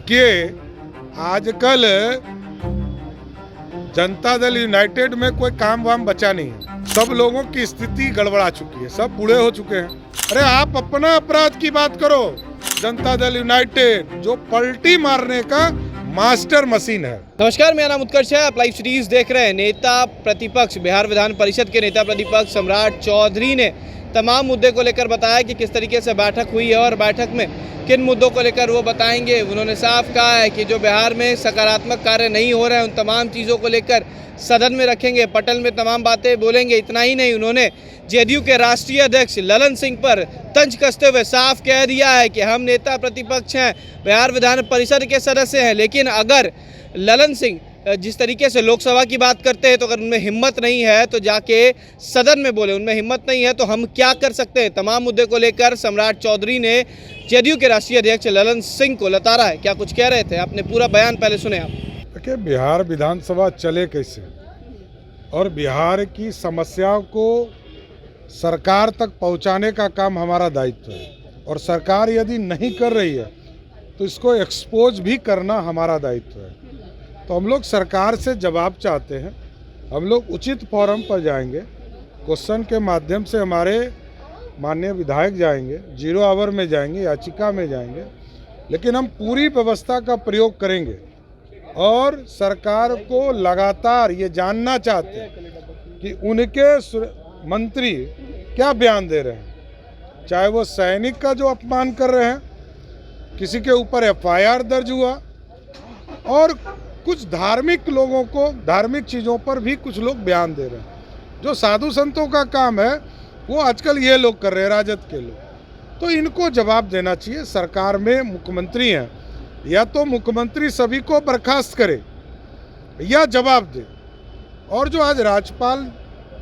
देखिए, आजकल जनता दल यूनाइटेड में कोई काम वाम बचा नहीं है। सब लोगों की स्थिति गड़बड़ा चुकी है, सब बूढ़े हो चुके हैं। अरे आप अपना अपराध की बात करो। जनता दल यूनाइटेड जो पलटी मारने का मास्टर मशीन है। नमस्कार, मेरा नाम उत्कर्ष है। आप लाइव सीरीज देख रहे हैं। नेता प्रतिपक्ष बिहार विधान परिषद के नेता प्रतिपक्ष सम्राट चौधरी ने तमाम मुद्दे को लेकर बताया कि किस तरीके से बैठक हुई है और बैठक में किन मुद्दों को लेकर वो बताएंगे। उन्होंने साफ कहा है कि जो बिहार में सकारात्मक कार्य नहीं हो रहे हैं उन तमाम चीज़ों को लेकर सदन में रखेंगे, पटल में तमाम बातें बोलेंगे। इतना ही नहीं, उन्होंने जेडीयू के राष्ट्रीय अध्यक्ष ललन सिंह पर तंज कसते हुए साफ कह दिया है कि हम नेता प्रतिपक्ष हैं, बिहार विधान परिषद के सदस्य हैं, लेकिन अगर ललन सिंह जिस तरीके से लोकसभा की बात करते हैं तो अगर उनमें हिम्मत नहीं है तो जाके सदन में बोले। उनमें हिम्मत नहीं है तो हम क्या कर सकते हैं। तमाम मुद्दे को लेकर सम्राट चौधरी ने जेडीयू के राष्ट्रीय अध्यक्ष ललन सिंह को लताड़ा है। क्या कुछ कह रहे थे, आपने पूरा बयान पहले सुने आप। देखिए, बिहार विधानसभा चले कैसे और बिहार की समस्याओं को सरकार तक पहुंचाने का काम हमारा दायित्व है, और सरकार यदि नहीं कर रही है तो इसको एक्सपोज भी करना हमारा दायित्व है। तो हम लोग सरकार से जवाब चाहते हैं। हम लोग उचित फोरम पर जाएंगे, क्वेश्चन के माध्यम से हमारे माननीय विधायक जाएंगे, 0 आवर में जाएंगे, याचिका में जाएंगे, लेकिन हम पूरी व्यवस्था का प्रयोग करेंगे और सरकार को लगातार ये जानना चाहते हैं कि उनके मंत्री क्या बयान दे रहे हैं। चाहे वो सैनिक का जो अपमान कर रहे हैं, किसी के ऊपर एफआईआर दर्ज हुआ, और कुछ धार्मिक लोगों को धार्मिक चीज़ों पर भी कुछ लोग बयान दे रहे हैं। जो साधु संतों का काम है वो आजकल ये लोग कर रहे हैं, राजद के लोग। तो इनको जवाब देना चाहिए। सरकार में मुख्यमंत्री हैं, या तो मुख्यमंत्री सभी को बर्खास्त करे या जवाब दे। और जो आज राज्यपाल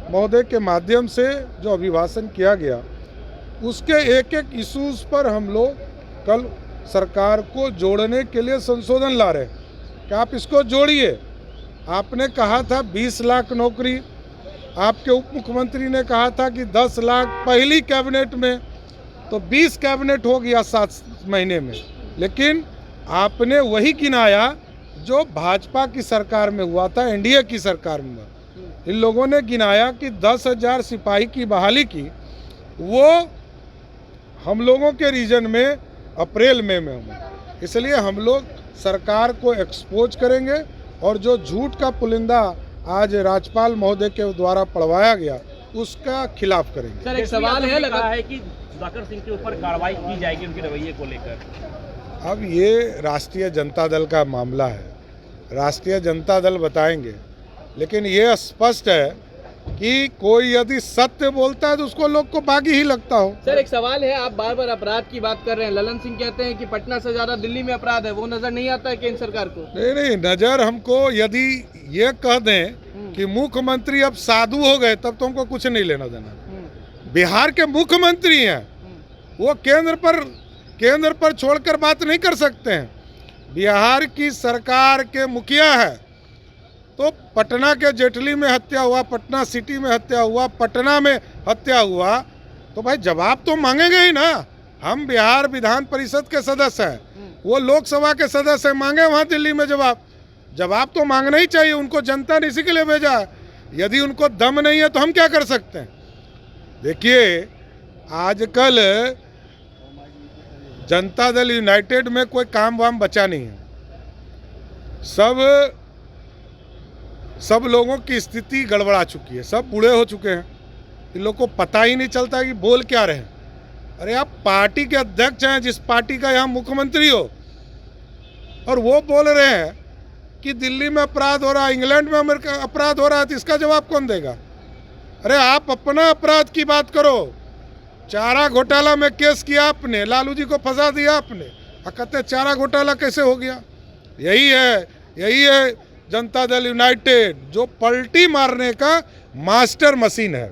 महोदय के माध्यम से जो अभिभाषण किया गया, उसके एक एक इशूज़ पर हम लोग कल सरकार को जोड़ने के लिए संशोधन ला रहे हैं कि आप इसको जोड़िए। आपने कहा था 20 लाख नौकरी, आपके उप मुख्यमंत्री ने कहा था कि 10 लाख पहली कैबिनेट में, तो 20 कैबिनेट हो गया 7 महीने में। लेकिन आपने वही गिनाया जो भाजपा की सरकार में हुआ था, एनडीए की सरकार में हुआ। इन लोगों ने गिनाया कि 10,000 सिपाही की बहाली की, वो हम लोगों के रीजन में अप्रैल मई में हुआ। इसलिए हम लोग सरकार को एक्सपोज करेंगे और जो झूठ का पुलिंदा आज राज्यपाल महोदय के द्वारा पढ़वाया गया उसका खिलाफ करेंगे। सर, एक सवाल है, लगा है कि सुधाकर सिंह के ऊपर कार्रवाई की जाएगी उनके रवैये को लेकर। अब ये राष्ट्रीय जनता दल का मामला है, राष्ट्रीय जनता दल बताएंगे, लेकिन ये स्पष्ट है कि कोई यदि सत्य बोलता है तो उसको लोग को बागी ही लगता हो। सर, एक सवाल है, आप बार बार अपराध की बात कर रहे हैं। ललन सिंह कहते हैं कि पटना से ज्यादा दिल्ली में अपराध है, वो नजर नहीं आता है केंद्र सरकार को? नहीं, नजर हमको यदि ये कह दें कि मुख्यमंत्री अब साधु हो गए तब तो हमको कुछ नहीं लेना देना। बिहार के मुख्यमंत्री हैं, वो केंद्र पर छोड़कर बात नहीं कर सकते हैं। बिहार की सरकार के मुखिया है, तो पटना के जेटली में हत्या हुआ, पटना सिटी में हत्या हुआ, पटना में हत्या हुआ, तो भाई जवाब तो मांगेंगे ही ना। हम बिहार विधान परिषद के सदस्य हैं, वो लोकसभा के सदस्य हैं, मांगे वहाँ दिल्ली में जवाब तो मांगना ही चाहिए। उनको जनता ने इसी के लिए भेजा है। यदि उनको दम नहीं है तो हम क्या कर सकते हैं। देखिए, आजकल जनता दल यूनाइटेड में कोई काम वाम बचा नहीं है। सब लोगों की स्थिति गड़बड़ा चुकी है, सब बूढ़े हो चुके हैं। इन लोगों को पता ही नहीं चलता कि बोल क्या रहे हैं। अरे आप पार्टी के अध्यक्ष हैं, जिस पार्टी का यहाँ मुख्यमंत्री हो, और वो बोल रहे हैं कि दिल्ली में अपराध हो रहा है, इंग्लैंड में अमेरिका अपराध हो रहा है, तो इसका जवाब कौन देगा। अरे आप अपना अपराध की बात करो। चारा घोटाला में केस किया आपने, लालू जी को फंसा दिया आपने, और कहते चारा घोटाला कैसे हो गया। यही है जनता दल यूनाइटेड जो पलटी मारने का मास्टर मशीन है।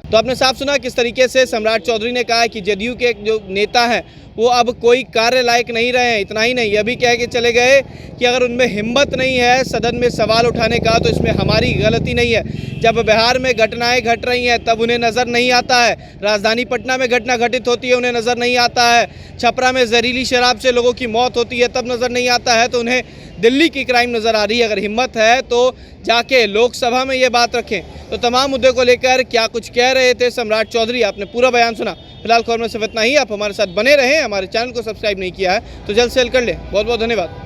तो आपने साफ सुना किस तरीके से सम्राट चौधरी ने कहा कि जेडीयू के जो नेता हैं वो अब कोई कार्य लायक नहीं रहे हैं। इतना ही नहीं, यह भी कह के चले गए कि अगर उनमें हिम्मत नहीं है सदन में सवाल उठाने का तो इसमें हमारी गलती नहीं है। जब बिहार में घटनाएं घट रही हैं तब उन्हें नज़र नहीं आता है, राजधानी पटना में घटना घटित होती है उन्हें नज़र नहीं आता है, छपरा में जहरीली शराब से लोगों की मौत होती है तब नज़र नहीं आता है, तो उन्हें दिल्ली की क्राइम नज़र आ रही है। अगर हिम्मत है तो जाके लोकसभा में ये बात रखें। तो तमाम मुद्दे को लेकर क्या कुछ कह रहे थे सम्राट चौधरी, आपने पूरा बयान सुना। फिलहाल खबर में सिर्फ इतना ही। आप हमारे साथ बने रहें, हमारे चैनल को सब्सक्राइब नहीं किया है तो जल्द से जल्द कर लें। बहुत बहुत धन्यवाद।